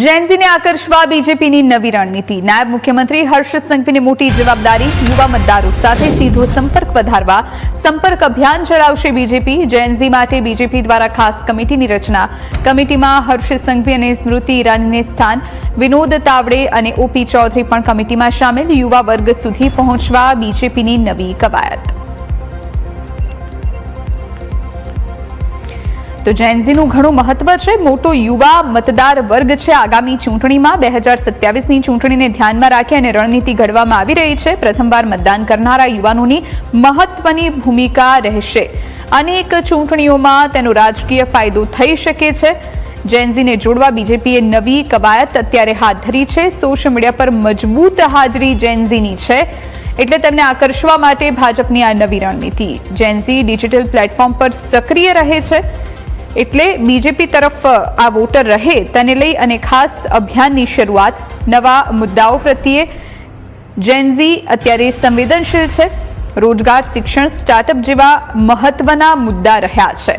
જૈનજીને આકર્ષવા બીજેપીની નવી રણનીતિ। નાયબ મુખ્યમંત્રી હર્ષ સંઘવીને મોટી જવાબદારી। યુવા મતદારો સાથે સીધો સંપર્ક વધારવા સંપર્ક અભિયાન ચલાવશે બીજેપી। જૈનજી માટે બીજેપી દ્વારા ખાસ કમિટીની રચના। કમિટીમાં હર્ષ સંઘવી અને સ્મૃતિ ઈરાનીને સ્થાન। વિનોદ તાવડે અને ઓપી ચૌધરી પણ કમિટીમાં સામેલ। યુવા વર્ગ સુધી પહોંચવા બીજેપીની નવી કવાયત। તો જૈનજીનું ઘણું મહત્વ છે। મોટો યુવા મતદાર વર્ગ છે। આગામી ચૂંટણીમાં 2027ની ચૂંટણીને ધ્યાનમાં રાખી અને રણનીતિ ઘડવામાં આવી રહી છે। પ્રથમવાર મતદાન કરનારા યુવાનોની મહત્વની ભૂમિકા રહેશે। અનેક ચૂંટણીઓમાં તેનો રાજકીય ફાયદો થઈ શકે છે। જૈનજીને જોડવા બીજેપીએ નવી કવાયત અત્યારે હાથ ધરી છે। સોશિયલ મીડિયા પર મજબૂત હાજરી જૈનજીની છે, એટલે તેમને આકર્ષવા માટે ભાજપની આ નવી રણનીતિ। જૈનજી ડિજિટલ પ્લેટફોર્મ પર સક્રિય રહે છે, એટલે બીજેપી તરફ આ વોટર રહે તેને લઈ અને ખાસ અભિયાનની શરૂઆત। નવા મુદ્દાઓ પ્રત્યે જૈનજી અત્યારે સંવેદનશીલ છે। રોજગાર, શિક્ષણ, સ્ટાર્ટઅપ જેવા મહત્વના મુદ્દા રહ્યા છે।